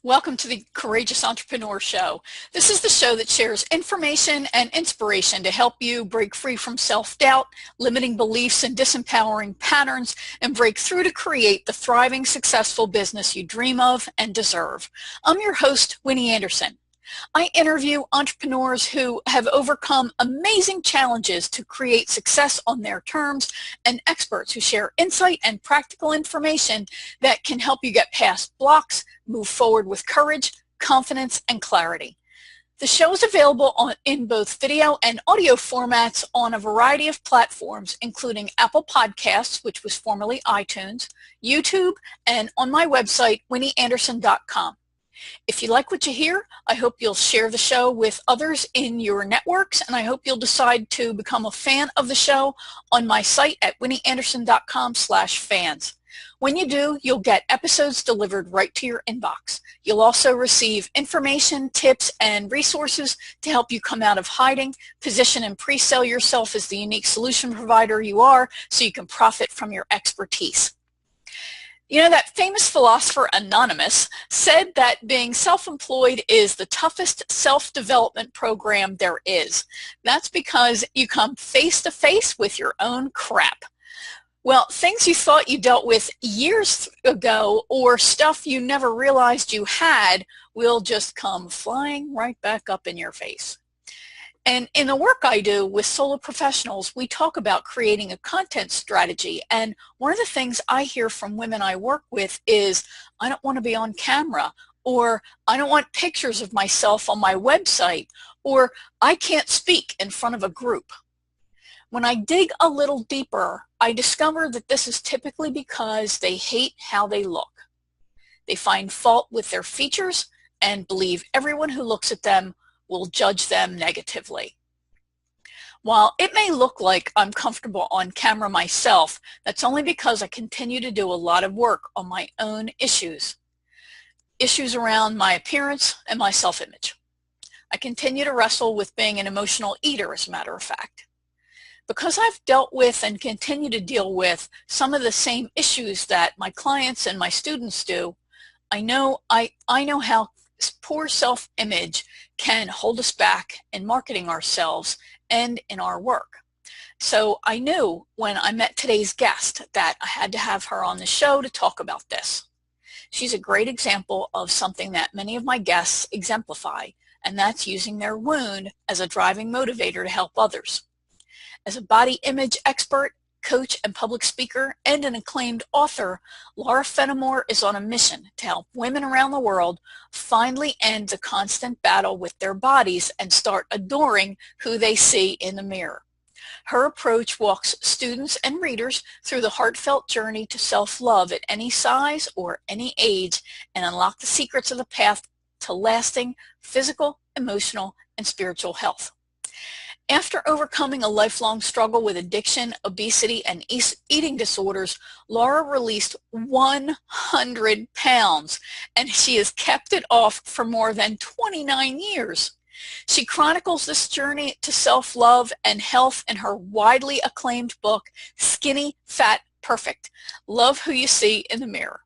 Welcome to the Courageous Entrepreneur Show. This is the show that shares information and inspiration to help you break free from self-doubt, limiting beliefs and disempowering patterns, and break through to create the thriving, successful business you dream of and deserve. I'm your host, Winnie Anderson. I interview entrepreneurs who have overcome amazing challenges to create success on their terms, and experts who share insight and practical information that can help you get past blocks, move forward with courage, confidence, and clarity. The show is available in both video and audio formats on a variety of platforms, including Apple Podcasts, which was formerly iTunes, YouTube, and on my website, winnieanderson.com. If you like what you hear, I hope you'll share the show with others in your networks, and I hope you'll decide to become a fan of the show on my site at winnieanderson.com/fans. When you do, you'll get episodes delivered right to your inbox. You'll also receive information, tips, and resources to help you come out of hiding, position and pre-sell yourself as the unique solution provider you are so you can profit from your expertise. You know, that famous philosopher Anonymous said that being self-employed is the toughest self-development program there is. That's because you come face to face with your own crap. Well, things you thought you dealt with years ago or stuff you never realized you had will just come flying right back up in your face. And in the work I do with solo professionals, we talk about creating a content strategy. And one of the things I hear from women I work with is, I don't want to be on camera, or I don't want pictures of myself on my website, or I can't speak in front of a group. When I dig a little deeper, I discover that this is typically because they hate how they look. They find fault with their features and believe everyone who looks at them will judge them negatively. While it may look like I'm comfortable on camera myself, that's only because I continue to do a lot of work on my own issues around my appearance and my self-image. I continue to wrestle with being an emotional eater, as a matter of fact. Because I've dealt with and continue to deal with some of the same issues that my clients and my students do, I know how poor self-image can hold us back in marketing ourselves and in our work. So I knew when I met today's guest that I had to have her on the show to talk about this. She's a great example of something that many of my guests exemplify, and that's using their wound as a driving motivator to help others. As a body image expert, coach, and public speaker, and an acclaimed author, Laura Fenamore is on a mission to help women around the world finally end the constant battle with their bodies and start adoring who they see in the mirror. Her approach walks students and readers through the heartfelt journey to self-love at any size or any age and unlock the secrets of the path to lasting physical, emotional, and spiritual health. After overcoming a lifelong struggle with addiction, obesity, and eating disorders, Laura released 100 pounds, and she has kept it off for more than 29 years. She chronicles this journey to self-love and health in her widely acclaimed book, Skinny, Fat, Perfect: Love Who You See in the Mirror.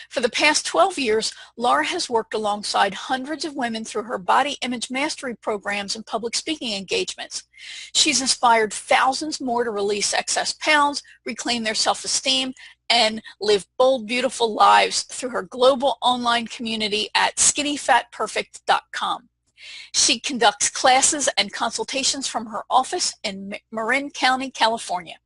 For the past 12 years, Laura has worked alongside hundreds of women through her body image mastery programs and public speaking engagements. She's inspired thousands more to release excess pounds, reclaim their self-esteem, and live bold, beautiful lives through her global online community at skinnyfatperfect.com. She conducts classes and consultations from her office in Marin County, California.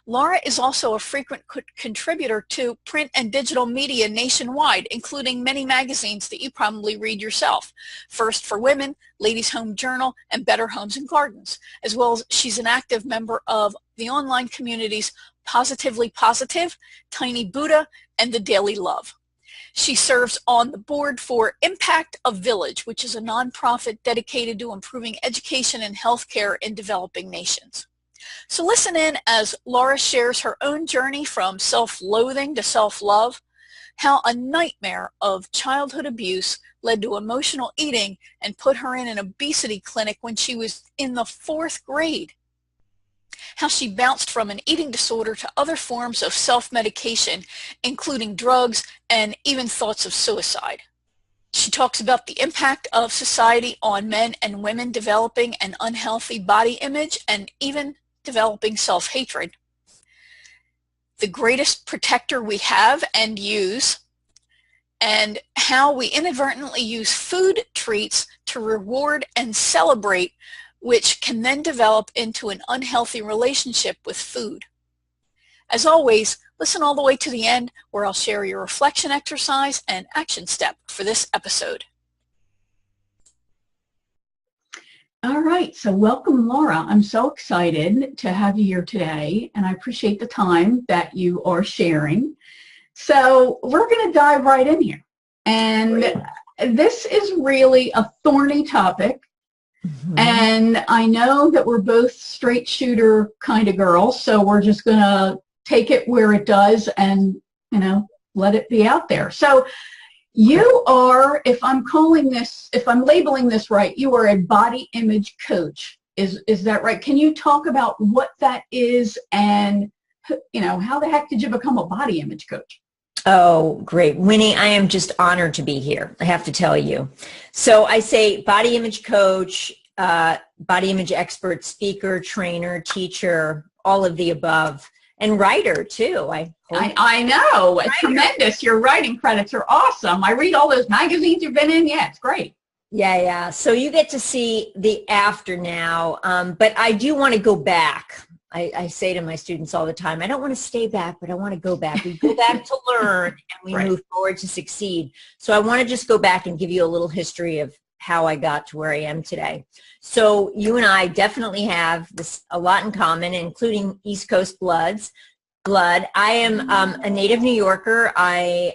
Laura is also a frequent contributor to print and digital media nationwide, including many magazines that you probably read yourself. First for Women, Ladies' Home Journal, and Better Homes and Gardens, as well as she's an active member of the online communities Positively Positive, Tiny Buddha, and The Daily Love. She serves on the board for Impact of Village, which is a nonprofit dedicated to improving education and healthcare in developing nations. So listen in as Laura shares her own journey from self-loathing to self-love, how a nightmare of childhood abuse led to emotional eating and put her in an obesity clinic when she was in the 4th grade, how she bounced from an eating disorder to other forms of self-medication, including drugs and even thoughts of suicide. She talks about the impact of society on men and women developing an unhealthy body image and even developing self-hatred. The greatest protector we have and use, and how we inadvertently use food treats to reward and celebrate, which can then develop into an unhealthy relationship with food. As always, listen all the way to the end, where I'll share your reflection exercise and action step for this episode. All right, so welcome, Laura. I'm so excited to have you here today, and I appreciate the time that you are sharing. So we're going to dive right in here. And this is really a thorny topic. And I know that we're both straight shooter kind of girls, so we're just going to take it where it does and, let it be out there. So you are, if I'm labeling this right, you are a body image coach. Is that right? Can you talk about what that is and, how the heck did you become a body image coach? Oh, great. Winnie, I am just honored to be here, I have to tell you. So I say body image coach, body image expert, speaker, trainer, teacher, all of the above, and writer too. I know. It's tremendous. Your writing credits are awesome. I read all those magazines you've been in. Yeah, it's great. Yeah. So you get to see the after now, but I do want to go back. I say to my students all the time, I don't want to stay back, but I want to go back. We go back to learn and we move forward to succeed. So I want to just go back and give you a little history of how I got to where I am today. So you and I definitely have a lot in common, including East Coast blood. I am a native New Yorker. I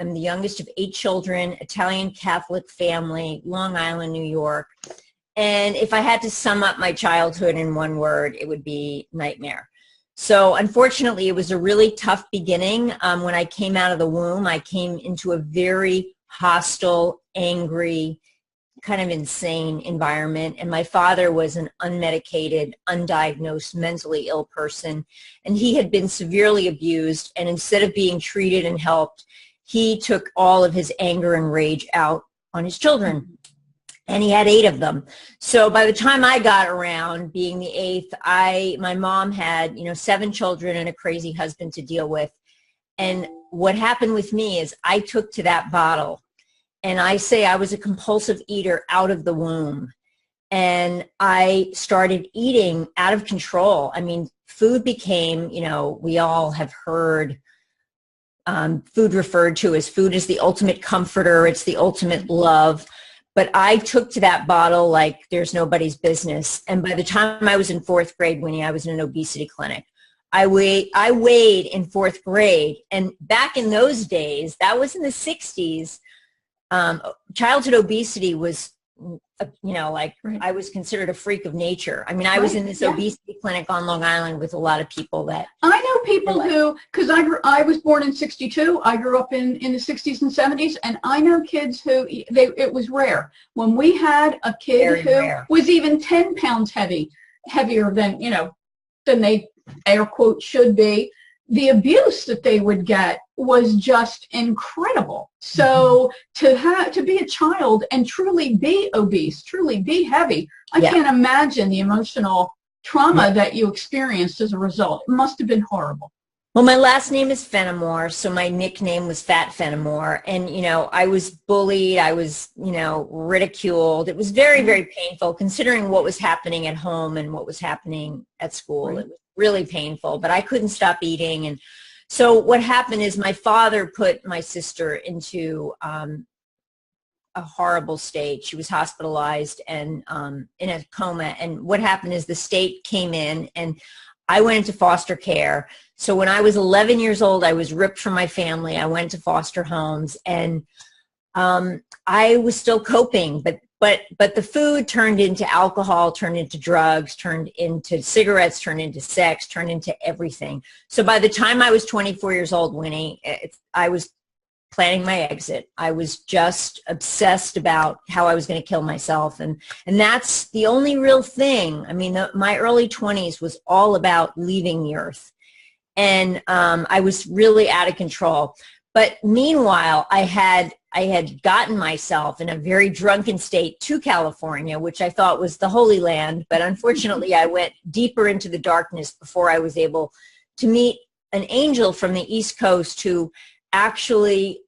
am the youngest of 8 children, Italian Catholic family, Long Island, New York. And if I had to sum up my childhood in one word, it would be nightmare. So unfortunately, it was a really tough beginning. When I came out of the womb, I came into a very hostile, angry, kind of insane environment. And my father was an unmedicated, undiagnosed, mentally ill person. And he had been severely abused. And instead of being treated and helped, he took all of his anger and rage out on his children. And he had 8 of them. So by the time I got around, being the 8th, my mom had, 7 children and a crazy husband to deal with. And what happened with me is I took to that bottle. And I say I was a compulsive eater out of the womb. And I started eating out of control. I mean, food became, we all have heard food referred to as food is the ultimate comforter. It's the ultimate love. But I took to that bottle like there's nobody's business. And by the time I was in 4th grade, Winnie, I was in an obesity clinic. I weighed in 4th grade. And back in those days, that was in the 60s, childhood obesity was, I was considered a freak of nature. I mean, I was in this obesity clinic on Long Island with a lot of people that... I know people who, because I was born in 62, I grew up in the 60s and 70s, and I know kids who, it was rare. When we had a kid who was even 10 pounds heavier than, than they, air quote, should be, the abuse that they would get was just incredible. So to be a child and truly be obese, truly be heavy, I can't imagine the emotional trauma that you experienced as a result. It must have been horrible. Well, my last name is Fenamore, so my nickname was Fat Fenamore. And, I was bullied. I was, ridiculed. It was very, very painful considering what was happening at home and what was happening at school. It was really painful, but I couldn't stop eating. And so what happened is my father put my sister into a horrible state. She was hospitalized and in a coma. And what happened is the state came in and I went into foster care. So when I was 11 years old, I was ripped from my family. I went to foster homes and I was still coping, but the food turned into alcohol, turned into drugs, turned into cigarettes, turned into sex, turned into everything. So by the time I was 24 years old, Winnie, I was planning my exit. I was just obsessed about how I was going to kill myself. And that's the only real thing. I mean, my early 20s was all about leaving the earth. And I was really out of control. But meanwhile, I had gotten myself in a very drunken state to California, which I thought was the Holy Land. But unfortunately, I went deeper into the darkness before I was able to meet an angel from the East Coast who actually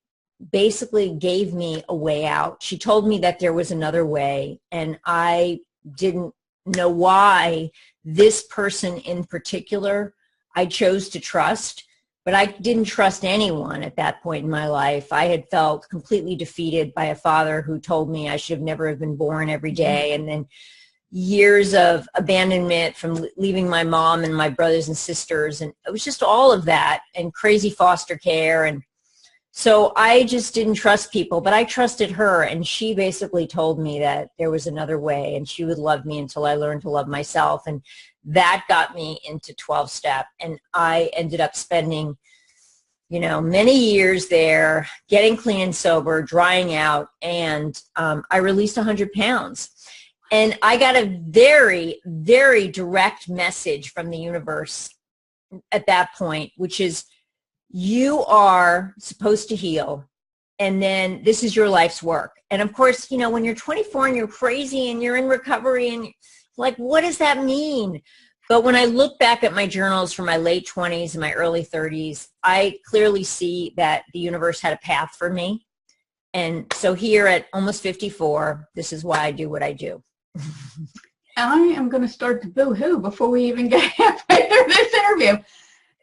basically gave me a way out. She told me that there was another way, and I didn't know why this person in particular I chose to trust. But I didn't trust anyone at that point in my life. I had felt completely defeated by a father who told me I should have never have been born every day. And then years of abandonment from leaving my mom and my brothers and sisters. And it was just all of that, and crazy foster care. And so I just didn't trust people, but I trusted her. And she basically told me that there was another way, and she would love me until I learned to love myself. And that got me into 12-step. And I ended up spending, many years there, getting clean and sober, drying out, and I released 100 pounds. And I got a very, very direct message from the universe at that point, which is, you are supposed to heal, and then this is your life's work. And of course, when you're 24 and you're crazy and you're in recovery and like, what does that mean? But when I look back at my journals from my late 20s and my early 30s, I clearly see that the universe had a path for me. And so here at almost 54, this is why I do what I do. I am going to start to boo-hoo before we even get halfway through this interview.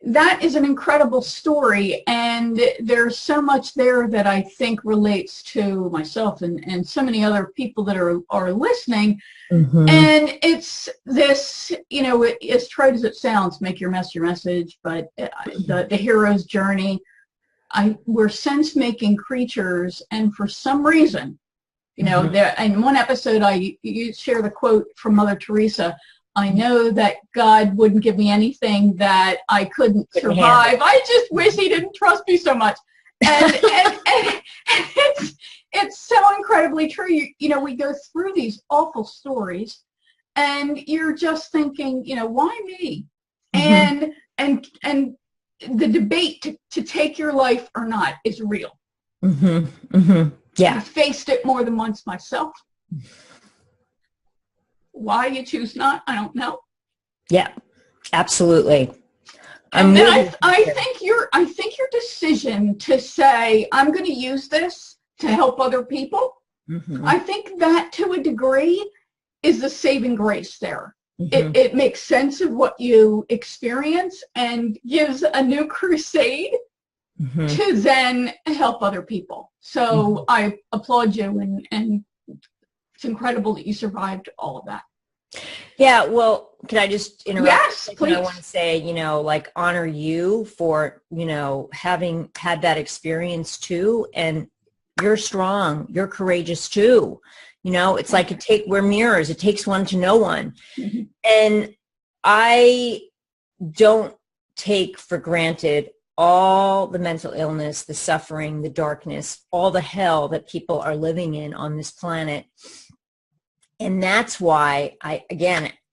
That is an incredible story, and there's so much there that I think relates to myself and so many other people that are listening. Mm-hmm. And it's this, as trite as it sounds, make your mess your message, but the hero's journey. We're sense-making creatures, and for some reason, there, in one episode, you share the quote from Mother Teresa, I know that God wouldn't give me anything that I couldn't survive. I just wish he didn't trust me so much. And it's so incredibly true. We go through these awful stories, and you're just thinking, why me? Mm-hmm. And the debate to take your life or not is real. Mm-hmm. Mm-hmm. Yeah. I've faced it more than once myself. Why you choose not, I don't know. Yeah, absolutely. And then I think your decision to say, I'm going to use this to help other people, mm-hmm. I think that to a degree is the saving grace there. Mm-hmm. It makes sense of what you experience and gives a new crusade mm-hmm. to then help other people. So mm-hmm. I applaud you, and it's incredible that you survived all of that. Yeah, well, can I just interrupt? Yes, please. I want to say, honor you for, having had that experience too. And you're strong. You're courageous too. It's like we're mirrors. It takes one to know one. Mm-hmm. And I don't take for granted all the mental illness, the suffering, the darkness, all the hell that people are living in on this planet. And that's why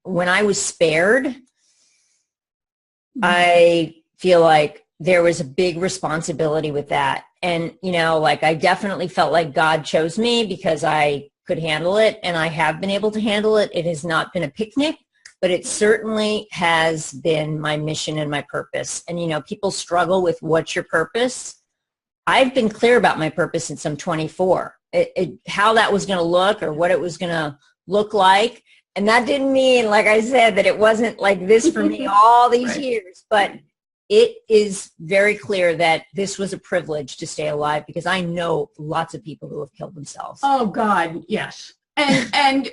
when I was spared, mm-hmm. I feel like there was a big responsibility with that. And, I definitely felt like God chose me because I could handle it, and I have been able to handle it. It has not been a picnic, but it certainly has been my mission and my purpose. And, people struggle with what's your purpose. I've been clear about my purpose since I'm 24. How that was going to look or what it was going to look like. And that didn't mean, like I said, that it wasn't like this for me all these right. years. But it is very clear that this was a privilege to stay alive, because I know lots of people who have killed themselves. Oh, God, yes. And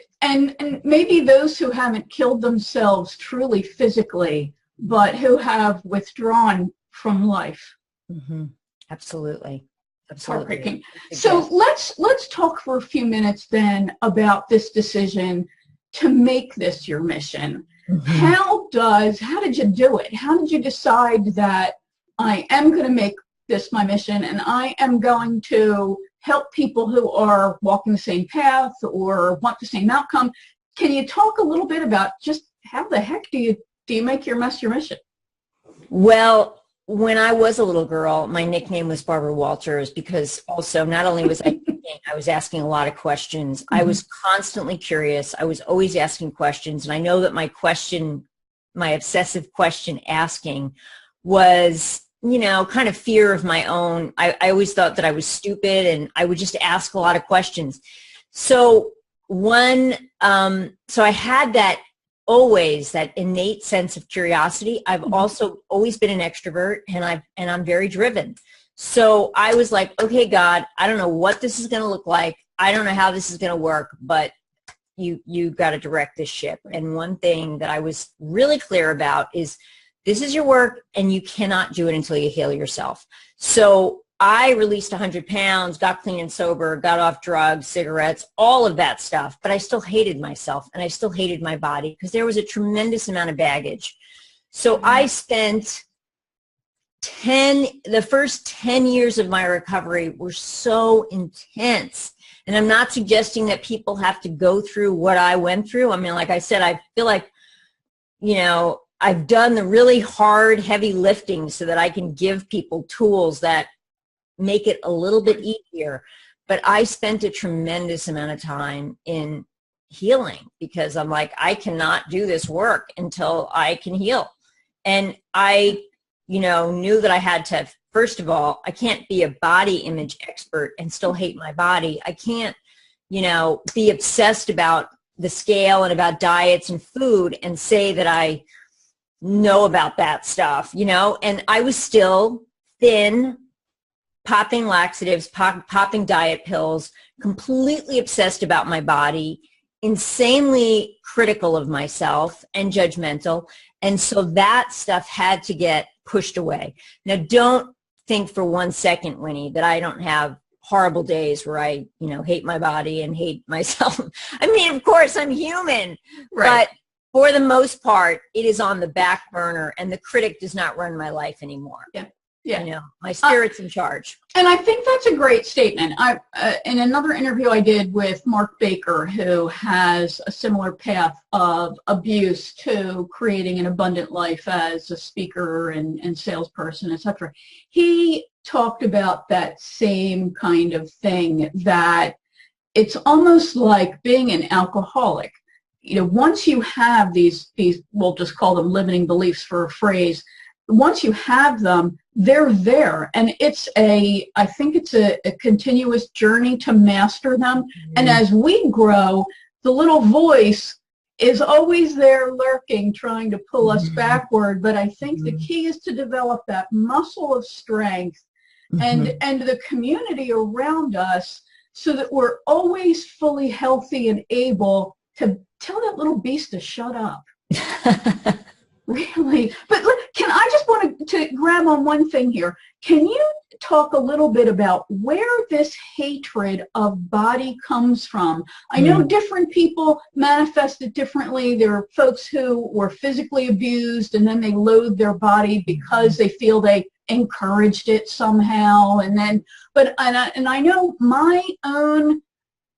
maybe those who haven't killed themselves truly physically, but who have withdrawn from life. Mm-hmm. Absolutely. Absolutely. So let's talk for a few minutes then about this decision to make this your mission. Mm-hmm. How did you do it? How did you decide that I am going to make this my mission, and I am going to help people who are walking the same path or want the same outcome? Can you talk a little bit about just how the heck do you make your mission? Well, when I was a little girl, my nickname was Barbara Walters because also not only was I thinking, I was asking a lot of questions. I was constantly curious. I was always asking questions. And I know that my obsessive question asking was, you know, kind of fear of my own. I always thought that I was stupid and I would just ask a lot of questions. So so I had that always that innate sense of curiosity. I've also always been an extrovert and I'm very driven. So I was like, okay, God, I don't know what this is going to look like. I don't know how this is going to work, but you got to direct this ship. And one thing that I was really clear about is this is your work and you cannot do it until you heal yourself. So I released 100 pounds, got clean and sober, got off drugs, cigarettes, all of that stuff. But I still hated myself and I still hated my body because there was a tremendous amount of baggage. So I spent the first 10 years of my recovery were so intense. And I'm not suggesting that people have to go through what I went through. I mean, like I said, I feel like, you know, I've done the really hard, heavy lifting so that I can give people tools that make it a little bit easier. But I spent a tremendous amount of time in healing because I'm like, I cannot do this work until I can heal. And I, you know, knew that I had to, first of all, I can't be a body image expert and still hate my body. I can't, you know, be obsessed about the scale and about diets and food and say that I know about that stuff, you know. And I was still thin, popping laxatives, popping diet pills, completely obsessed about my body, insanely critical of myself and judgmental. And so that stuff had to get pushed away. Now, don't think for 1 second, Winnie, that I don't have horrible days where I, you know, hate my body and hate myself. I mean, of course, I'm human, right. But for the most part, it is on the back burner and the critic does not run my life anymore. Yeah. Yeah. You know, my spirit's in charge. And I think that's a great statement. In another interview I did with Mark Baker, who has a similar path of abuse to creating an abundant life as a speaker and salesperson, etc. He talked about that same kind of thing, that it's almost like being an alcoholic. You know, once you have these, we'll just call them limiting beliefs for a phrase, once you have them, they're there. And I think it's a continuous journey to master them. Mm-hmm. And as we grow, the little voice is always there lurking, trying to pull us backward. But I think the key is to develop that muscle of strength and the community around us so that we're always fully healthy and able to tell that little beast to shut up. Really? But can I just want to grab on one thing here. Can you talk a little bit about where this hatred of body comes from? I know different people manifest it differently. There are folks who were physically abused and then they loathe their body because they feel they encouraged it somehow. And I know my own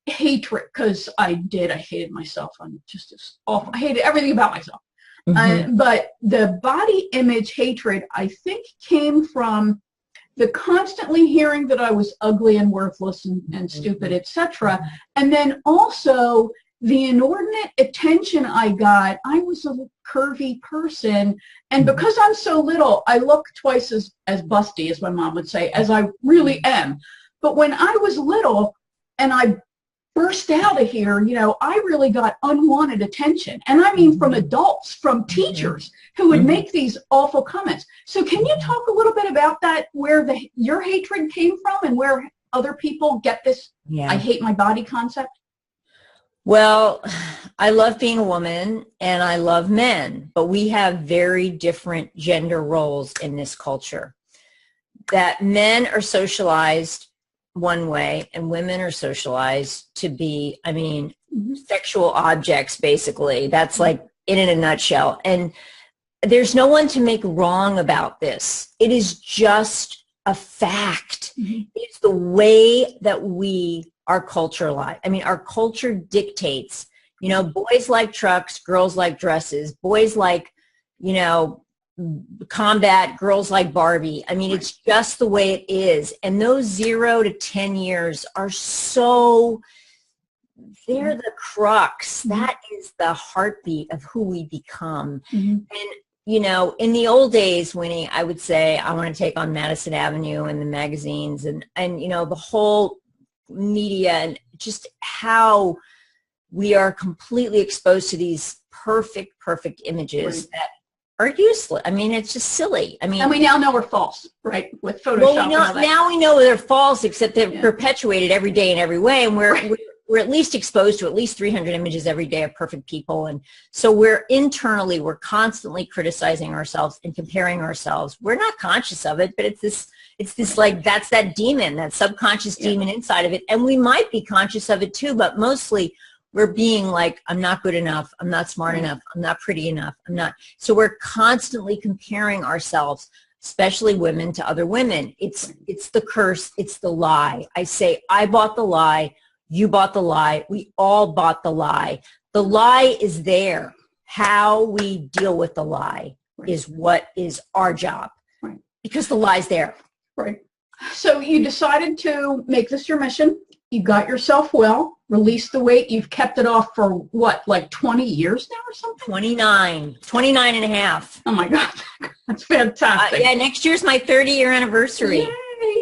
hatred, because I hated myself. I'm just awful. I hated everything about myself. But the body image hatred, I think, came from the constantly hearing that I was ugly and worthless and stupid, etc. And then also the inordinate attention I got. I was a curvy person, and because I'm so little, I look twice as busty, as my mom would say, as I really am. But when I was little and I burst out of here, you know, I really got unwanted attention. And I mean from adults, from teachers who would make these awful comments. So can you talk a little bit about that, where your hatred came from and where other people get this I hate my body concept? Well, I love being a woman and I love men, but we have very different gender roles in this culture. That men are socialized one way and women are socialized to be, I mean, sexual objects, basically. That's like it in a nutshell. And there's no one to make wrong about this. It is just a fact. It's the way that our culture lies. I mean, our culture dictates, you know, boys like trucks, girls like dresses, boys like, you know, combat girls like Barbie. I mean, Right. it's just the way it is. And those 0 to 10 years are so, they're the crux. Mm-hmm. That is the heartbeat of who we become. Mm-hmm. And, you know, in the old days, Winnie, I would say, I want to take on Madison Avenue and the magazines and, you know, the whole media and just how we are completely exposed to these perfect images Right. that are useless. I mean, it's just silly. I mean, And we now know we're false, right? With Photoshop. well, and all that. now we know they're false, except they're Yeah. perpetuated every day in every way. And Right. we're at least exposed to at least 300 images every day of perfect people. And so we're constantly criticizing ourselves and comparing ourselves. We're not conscious of it, but it's this like, that's that demon, that subconscious demon inside of it. And we might be conscious of it too, but mostly we're being like, I'm not good enough. I'm not smart enough. I'm not pretty enough. I'm not. So we're constantly comparing ourselves, especially women, to other women. It's the curse. It's the lie. I say, I bought the lie. You bought the lie. We all bought the lie. The lie is there. How we deal with the lie is what is our job, because the lie's there. Right. So you decided to make this your mission. You got yourself well, released the weight. You've kept it off for what, like 20 years now or something? 29 and a half. Oh my God. That's fantastic. Yeah, next year's my 30-year anniversary.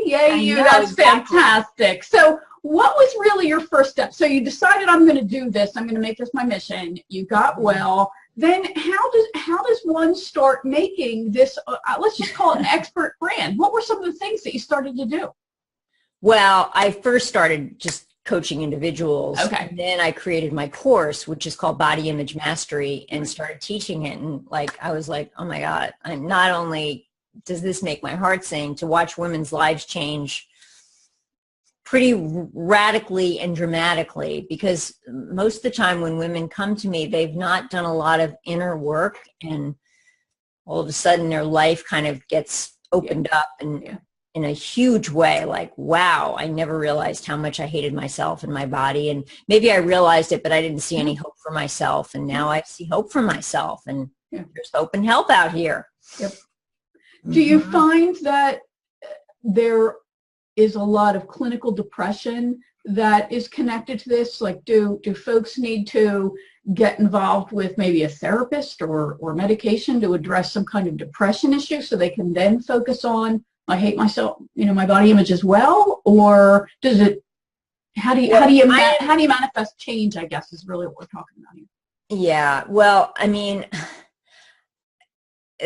Yay, you. That's exactly. Fantastic. So what was really your first step? So you decided, I'm going to do this. I'm going to make this my mission. You got well. Then how does one start making this, let's just call it an expert brand? What were some of the things that you started to do? Well, I first started just coaching individuals. Okay. And then I created my course, which is called Body Image Mastery, and started teaching it. And like, I was like, oh my God, I'm not only does this make my heart sing to watch women's lives change pretty radically and dramatically, because most of the time when women come to me, they've not done a lot of inner work, and all of a sudden their life kind of gets opened up and in a huge way, like, wow, I never realized how much I hated myself and my body. And maybe I realized it, but I didn't see any hope for myself. And now I see hope for myself, and there's hope and help out here. Yep. Do you find that there is a lot of clinical depression that is connected to this? Like, do folks need to get involved with maybe a therapist or medication to address some kind of depression issue so they can then focus on, I hate myself, you know, my body image as well? Or does it, how do you manifest change, I guess, is really what we're talking about here. Yeah, well, I mean,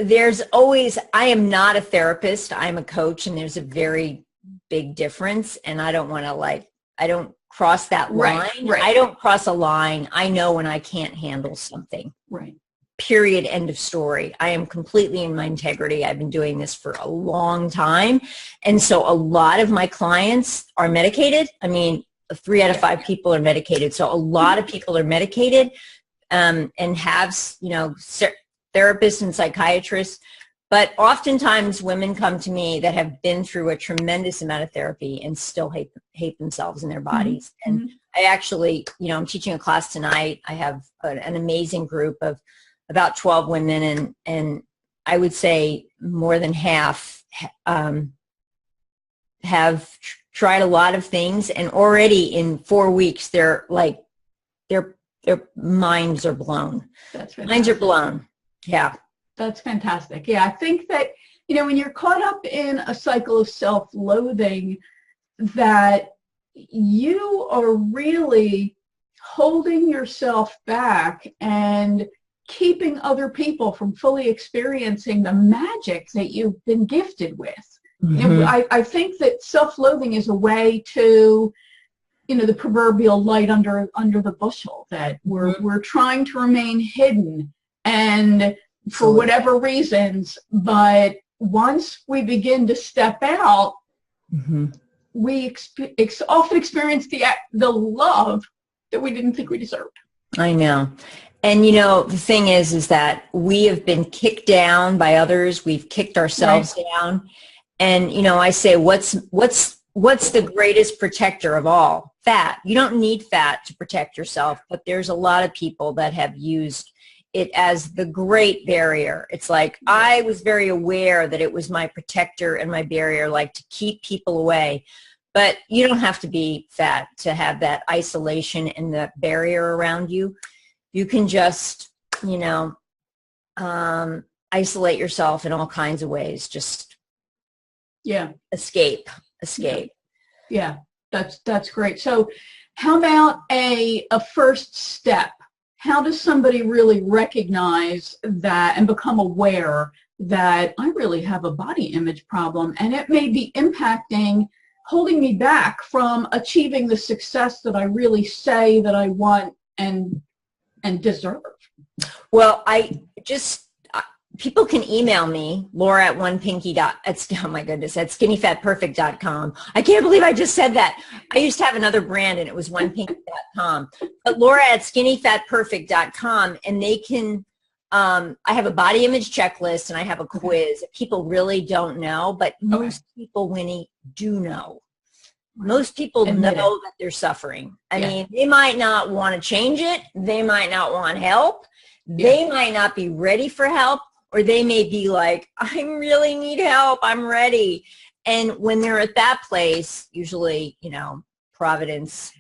there's always, I am not a therapist, I'm a coach, and there's a very big difference. And I don't want to I don't cross that line. Right. I don't cross a line. I know when I can't handle something. Right. Period. End of story. I am completely in my integrity. I've been doing this for a long time. And so a lot of my clients are medicated. I mean, 3 out of 5 people are medicated. So a lot of people are medicated and have, you know, therapists and psychiatrists. But oftentimes women come to me that have been through a tremendous amount of therapy and still hate themselves and their bodies. Mm-hmm. And I actually, you know, I'm teaching a class tonight. I have an amazing group of about 12 women, and I would say more than half have tried a lot of things, and already in 4 weeks they're like, their minds are blown. That's fantastic. Minds are blown. Yeah. That's fantastic. Yeah, I think that, you know, when you're caught up in a cycle of self-loathing, that you are really holding yourself back and keeping other people from fully experiencing the magic that you've been gifted with. Mm-hmm. You know, I think that self-loathing is a way to, you know, the proverbial light under the bushel, that we're trying to remain hidden and for whatever reasons, but once we begin to step out, we often experience the love that we didn't think we deserved. I know. And, you know, the thing is that we have been kicked down by others. We've kicked ourselves down. And, you know, I say, what's the greatest protector of all? Fat. You don't need fat to protect yourself, but there's a lot of people that have used it as the great barrier. It's like I was very aware that it was my protector and my barrier, like to keep people away. But you don't have to be fat to have that isolation and the barrier around you. You can just, you know, isolate yourself in all kinds of ways. Just escape. Yeah, that's great. So how about a first step? How does somebody really recognize that and become aware that I really have a body image problem and it may be impacting, holding me back from achieving the success that I really say that I want and deserve? Well, people can email me, Laura at oh my goodness, at skinnyfatperfect.com. I can't believe I just said that. I used to have another brand and it was onepinky.com. But Laura at skinnyfatperfect.com, and they can, I have a body image checklist and I have a quiz. People really don't know, but most people, Winnie, do know. Most people know that they're suffering. I mean, they might not want to change it. They might not want help. They might not be ready for help. Or they may be like, I really need help. I'm ready. And when they're at that place, usually, you know, Providence,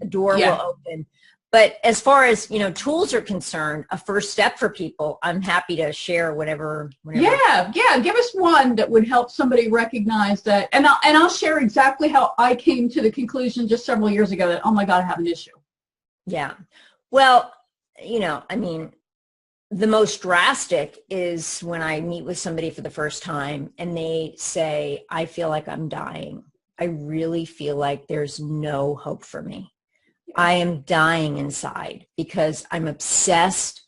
a door will open. But as far as, you know, tools are concerned, a first step for people, I'm happy to share whatever. Yeah. Give us one that would help somebody recognize that. And I'll share exactly how I came to the conclusion just several years ago that, oh my God, I have an issue. Yeah. Well, you know, I mean, the most drastic is when I meet with somebody for the first time and they say, I feel like I'm dying. I really feel like there's no hope for me. I am dying inside because I'm obsessed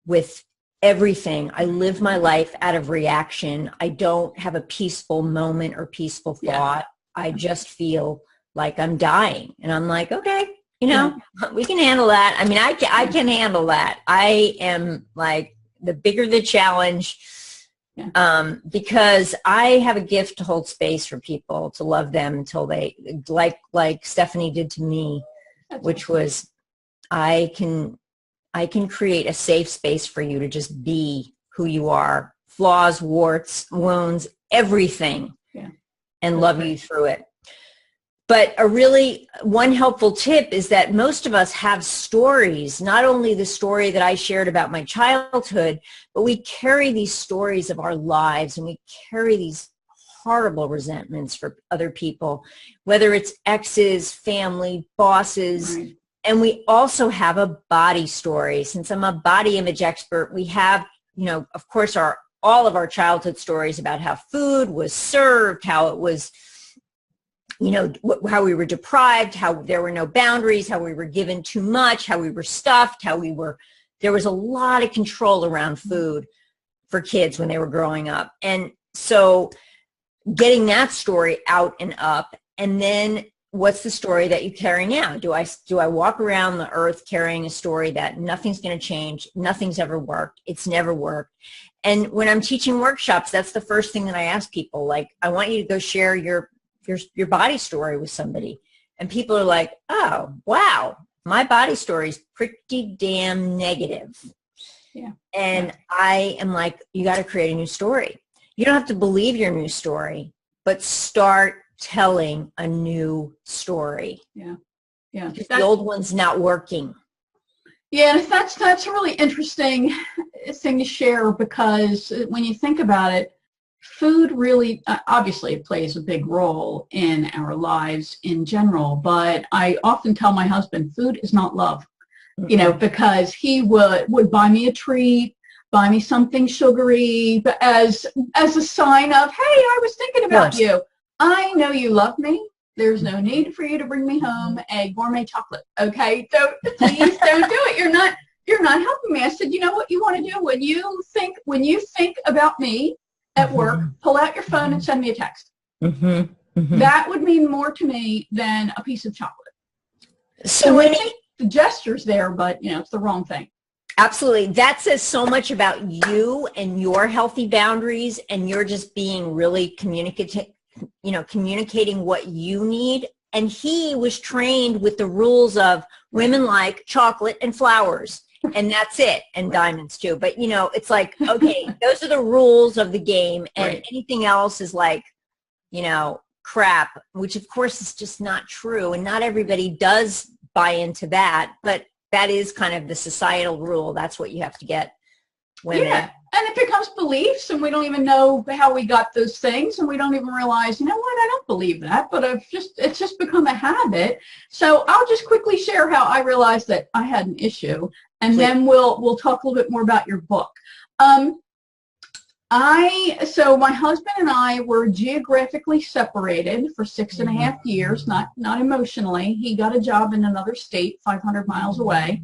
with everything. I live my life out of reaction. I don't have a peaceful moment or peaceful thought. I just feel like I'm dying. And I'm like, okay. You know, we can handle that. I mean, I can handle that. I am like, the bigger the challenge, because I have a gift to hold space for people, to love them until they, like Stephanie did to me, which was, I can create a safe space for you to just be who you are, flaws, warts, wounds, everything, and love you through it. But one helpful tip is that most of us have stories, not only the story that I shared about my childhood, but we carry these stories of our lives and we carry these horrible resentments for other people, whether it's exes, family, bosses, and we also have a body story. Since I'm a body image expert, we have, you know, of course, all of our childhood stories about how food was served, how it was, you know, how we were deprived, how there were no boundaries, how we were given too much, how we were stuffed, there was a lot of control around food for kids when they were growing up. And so getting that story out and up, and then what's the story that you carry now? Do I walk around the earth carrying a story that nothing's going to change, nothing's ever worked, it's never worked? And when I'm teaching workshops, that's the first thing that I ask people, like, I want you to go share your body story with somebody. And people are like, oh, wow, my body story is pretty damn negative. And I am like, you got to create a new story. You don't have to believe your new story, but start telling a new story. Because the old one's not working. Yeah, and that's a really interesting thing to share, because when you think about it, food really, obviously it plays a big role in our lives in general, but I often tell my husband, food is not love, you know, because he would buy me a treat, buy me something sugary as a sign of, hey, I was thinking about you. I know you love me. There's no need for you to bring me home a gourmet chocolate. Okay, so please don't do it. You're not helping me. I said, you know what you want to do when you think about me at work, pull out your phone and send me a text. That would mean more to me than a piece of chocolate. So I think the gesture's there, but you know, it's the wrong thing. Absolutely. That says so much about you and your healthy boundaries, and you're just being really communicating what you need. And he was trained with the rules of women like chocolate and flowers. and that's it, and diamonds too. But you know, it's like, okay, those are the rules of the game, and anything else is like, you know, crap, which of course is just not true, and not everybody does buy into that, but that is kind of the societal rule. That's what you have to get women. Yeah, and it becomes beliefs, and we don't even know how we got those things, and we don't even realize, you know what, I don't believe that, but it's just become a habit. So I'll just quickly share how I realized that I had an issue, and then we'll talk a little bit more about your book. So my husband and I were geographically separated for 6.5 years, not emotionally. He got a job in another state, 500 miles away.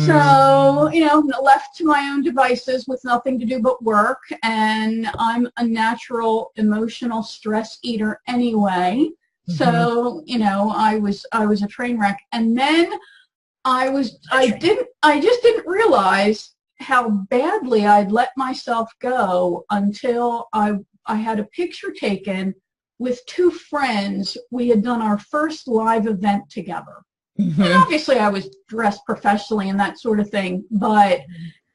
So, you know, left to my own devices with nothing to do but work. And I'm a natural emotional stress eater anyway. So, you know, I was a train wreck. And then I just didn't realize how badly I'd let myself go until I had a picture taken with 2 friends. We had done our first live event together. And obviously I was dressed professionally and that sort of thing, but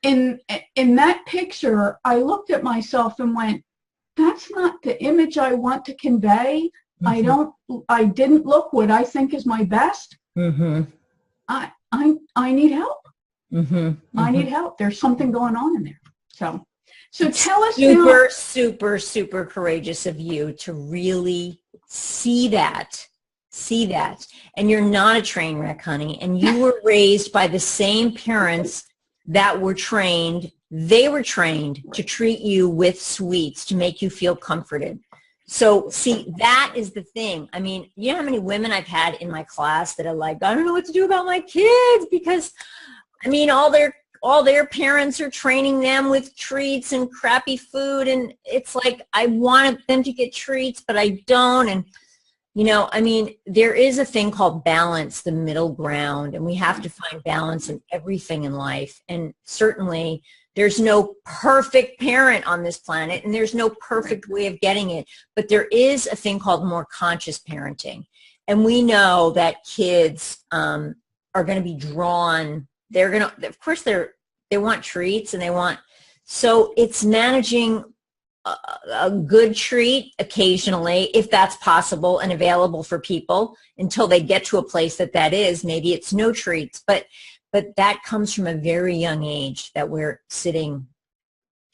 in that picture I looked at myself and went, that's not the image I want to convey. I didn't look what I think is my best. I need help. I need help. There's something going on in there. So tell us now. Super courageous of you to really see that. And you're not a train wreck, honey. And you were raised by the same parents that were trained. They were trained to treat you with sweets to make you feel comforted. So see, that is the thing. I mean, you know how many women I've had in my class that are like, I don't know what to do about my kids because, I mean, all their parents are training them with treats and crappy food, and it's like I want them to get treats, but I don't. And you know, I mean, there is a thing called balance, the middle ground, and we have to find balance in everything in life. And certainly, there's no perfect parent on this planet, and there's no perfect way of getting it. But there is a thing called more conscious parenting, and we know that kids are going to be drawn. They're going to, of course, they want treats and so it's managing a good treat occasionally, if that's possible and available for people until they get to a place that is, maybe it's no treats, but that comes from a very young age that we're sitting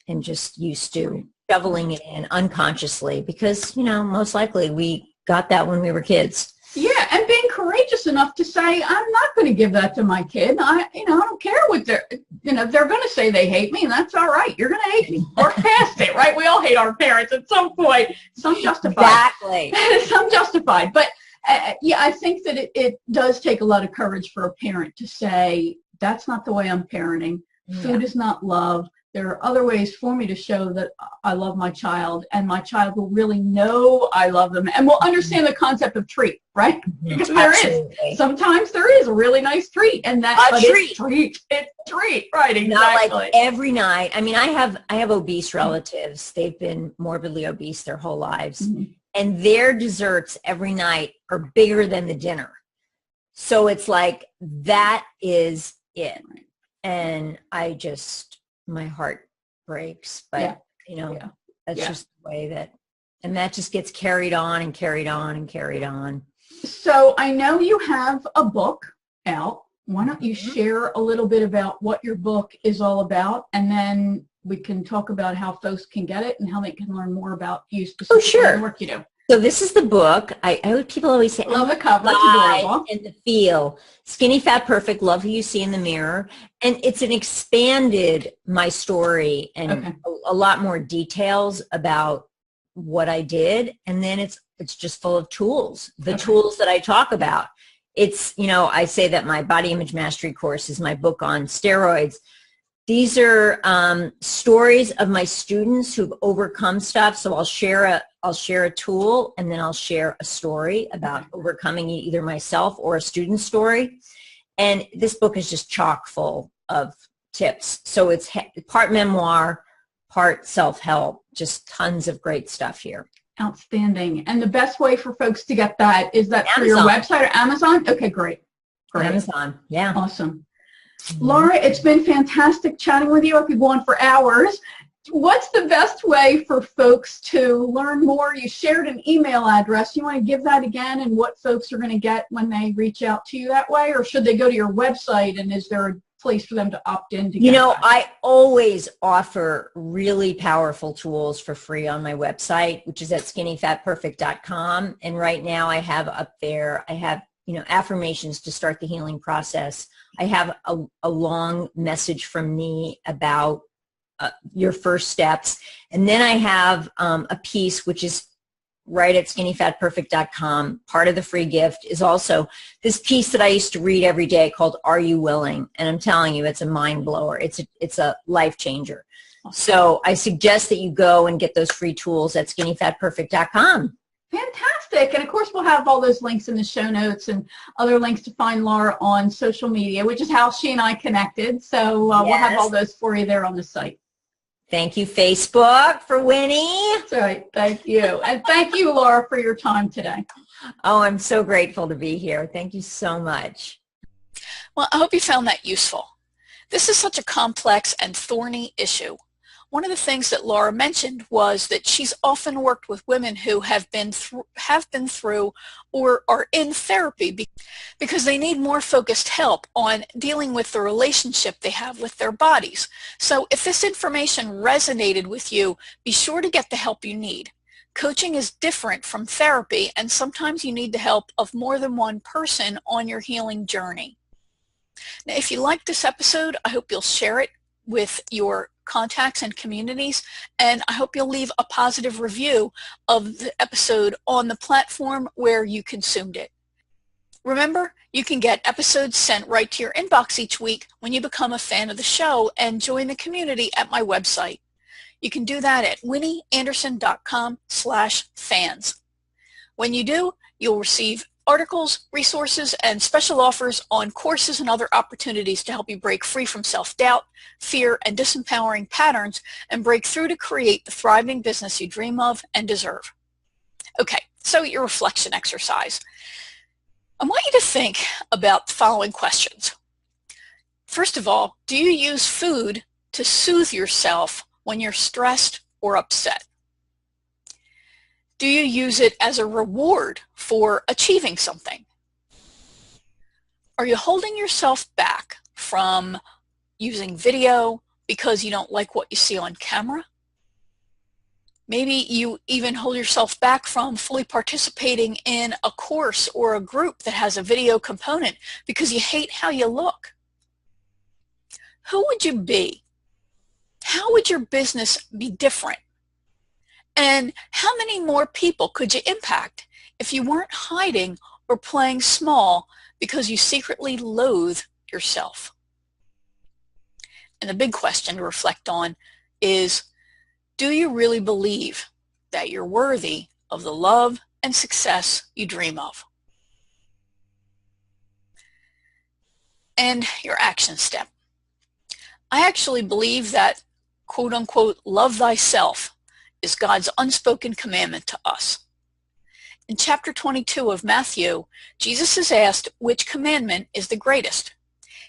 and just used to shoveling it in unconsciously because, you know, most likely we got that when we were kids. Yeah, and being courageous enough to say, I'm not going to give that to my kid. I don't care what they're going to say they hate me, and that's all right. You're going to hate me. We're past it, right? We all hate our parents at some point. Some justified. Exactly. Some justified. But, yeah, I think that it does take a lot of courage for a parent to say, that's not the way I'm parenting. Food is not love. There are other ways for me to show that I love my child, and my child will really know I love them and will understand the concept of treat, right? Because sometimes there is a really nice treat, and that's it's treat, right? Exactly. Not like every night. I mean, I have obese relatives. They've been morbidly obese their whole lives, and their desserts every night are bigger than the dinner. So it's like that is it, and my heart breaks, but you know, that's just the way and that just gets carried on and carried on and carried on. So I know you have a book out. Why don't you share a little bit about what your book is all about, and then we can talk about how folks can get it and how they can learn more about you specifically and the work you do. So this is the book. People always say, love the cover, it's adorable. And the feel. Skinny, Fat, Perfect, Love Who You See in the Mirror. And it's an expanded my story and a lot more details about what I did. And then it's just full of tools, the tools that I talk about. It's, you know, I say that my body image mastery course is my book on steroids. These are stories of my students who've overcome stuff. So I'll share a tool, and then I'll share a story about overcoming either myself or a student story. And this book is just chock full of tips. So it's part memoir, part self-help, just tons of great stuff here. Outstanding. And the best way for folks to get that is that through your website or Amazon? Okay, great. Amazon, yeah. Awesome. Laura, it's been fantastic chatting with you. I could go on for hours. What's the best way for folks to learn more? You shared an email address. You want to give that again and what folks are going to get when they reach out to you that way? Or should they go to your website, and is there a place for them to opt in to get that? I always offer really powerful tools for free on my website, which is at skinnyfatperfect.com. And right now I have up there, I have, affirmations to start the healing process. I have a long message from me about your first steps. And then I have a piece which is right at skinnyfatperfect.com. Part of the free gift is also this piece that I used to read every day called Are You Willing? And I'm telling you, it's a mind blower. It's a life changer. So I suggest that you go and get those free tools at skinnyfatperfect.com. Fantastic. And of course, we'll have all those links in the show notes and other links to find Laura on social media, which is how she and I connected. So we'll have all those for you there on the site. Thank you, Facebook, for Winnie. That's right. Thank you. And thank you, Laura, for your time today. Oh, I'm so grateful to be here. Thank you so much. Well, I hope you found that useful. This is such a complex and thorny issue. One of the things that Laura mentioned was that she's often worked with women who have been through or are in therapy because they need more focused help on dealing with the relationship they have with their bodies. So if this information resonated with you, be sure to get the help you need. Coaching is different from therapy, and sometimes you need the help of more than one person on your healing journey. Now, if you liked this episode, I hope you'll share it with your contacts and communities, and I hope you'll leave a positive review of the episode on the platform where you consumed it. Remember, you can get episodes sent right to your inbox each week when you become a fan of the show and join the community at my website. You can do that at winnieanderson.com/fans. When you do, you'll receive articles, resources, and special offers on courses and other opportunities to help you break free from self-doubt, fear, and disempowering patterns and break through to create the thriving business you dream of and deserve. Okay, so your reflection exercise. I want you to think about the following questions. First of all, do you use food to soothe yourself when you're stressed or upset? Do you use it as a reward for achieving something? Are you holding yourself back from using video because you don't like what you see on camera? Maybe you even hold yourself back from fully participating in a course or a group that has a video component because you hate how you look. Who would you be? How would your business be different? And how many more people could you impact if you weren't hiding or playing small because you secretly loathe yourself? And the big question to reflect on is, do you really believe that you're worthy of the love and success you dream of? And your action step. I actually believe that, quote unquote, love thyself is God's unspoken commandment to us. In chapter 22 of Matthew, Jesus is asked which commandment is the greatest.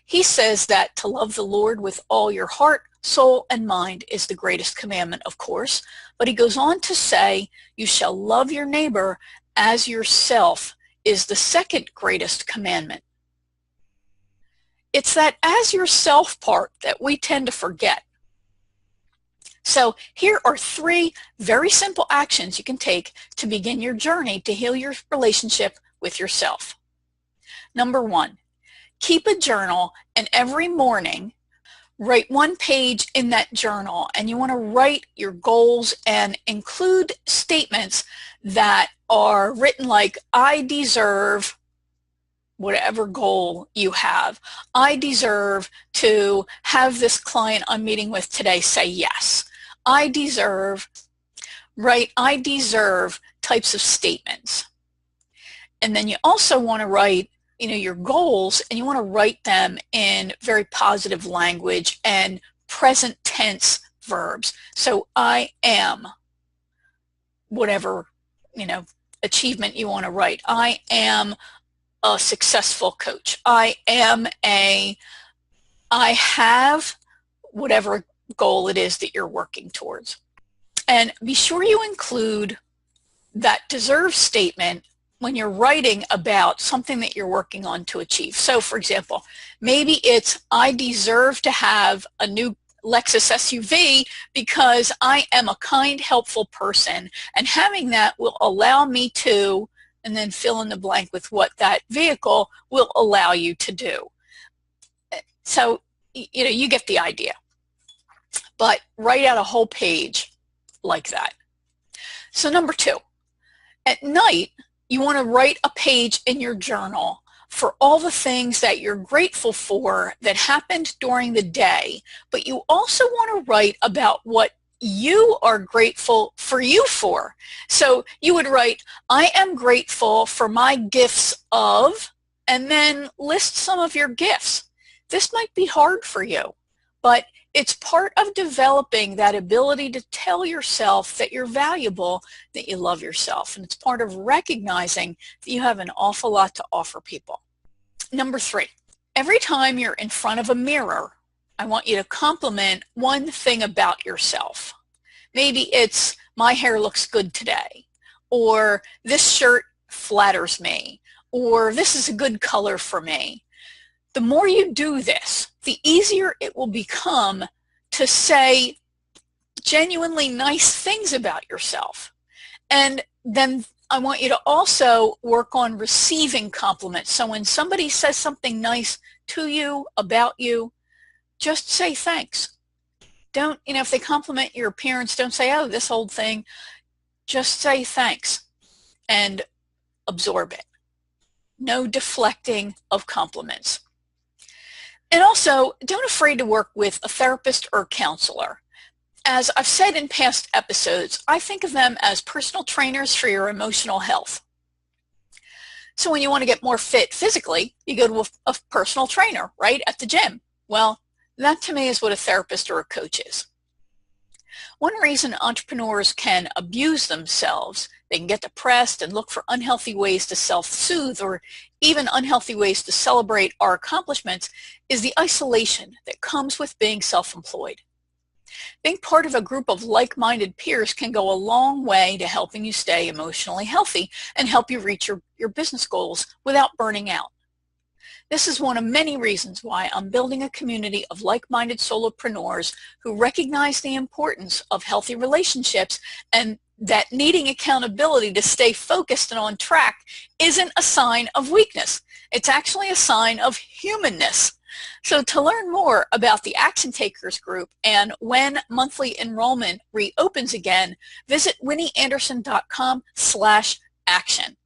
He says that to love the Lord with all your heart, soul, and mind is the greatest commandment, of course, but he goes on to say, you shall love your neighbor as yourself is the second greatest commandment. It's that as yourself part that we tend to forget. So here are 3 very simple actions you can take to begin your journey to heal your relationship with yourself. Number 1, keep a journal, and every morning write 1 page in that journal, and you want to write your goals and include statements that are written like, I deserve whatever goal you have. I deserve to have this client I'm meeting with today say yes. I deserve, right? I deserve types of statements. And then you also want to write, your goals, and you want to write them in very positive language and present tense verbs. So I am whatever, achievement you want to write. I am a successful coach. I am a I have whatever goal it is that you're working towards. And be sure you include that deserve statement when you're writing about something that you're working on to achieve. So for example, maybe it's I deserve to have a new Lexus SUV because I am a kind, helpful person, and having that will allow me to, and then fill in the blank with what that vehicle will allow you to do. So, you know, you get the idea. But write out a whole page like that. So number 2, at night, you want to write a page in your journal for all the things that you're grateful for that happened during the day, but you also want to write about what you are grateful for you for. So you would write, I am grateful for my gifts of, and then list some of your gifts. This might be hard for you, but it's part of developing that ability to tell yourself that you're valuable, that you love yourself. And it's part of recognizing that you have an awful lot to offer people. Number 3, every time you're in front of a mirror, I want you to compliment one thing about yourself. Maybe it's, my hair looks good today, or this shirt flatters me, or this is a good color for me. The more you do this, the easier it will become to say genuinely nice things about yourself. And then I want you to also work on receiving compliments. So when somebody says something nice to you, about you, just say thanks. Don't, you know, if they compliment your appearance, don't say, oh, this old thing. Just say thanks and absorb it. No deflecting of compliments. And also, don't afraid to work with a therapist or a counselor. As I've said in past episodes, I think of them as personal trainers for your emotional health. So when you want to get more fit physically, you go to a personal trainer, right, at the gym. Well, that to me is what a therapist or a coach is. One reason entrepreneurs can abuse themselves, they can get depressed and look for unhealthy ways to self-soothe or even unhealthy ways to celebrate our accomplishments, is the isolation that comes with being self-employed. Being part of a group of like-minded peers can go a long way to helping you stay emotionally healthy and help you reach your business goals without burning out. This is one of many reasons why I'm building a community of like-minded solopreneurs who recognize the importance of healthy relationships and that needing accountability to stay focused and on track isn't a sign of weakness. It's actually a sign of humanness. So to learn more about the Action Takers group and when monthly enrollment reopens again, visit winnieanderson.com/action.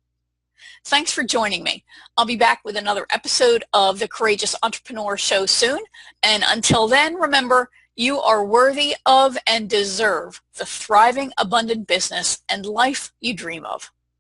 Thanks for joining me. I'll be back with another episode of the Courageous Entrepreneur Show soon. And until then, remember, you are worthy of and deserve the thriving, abundant business and life you dream of.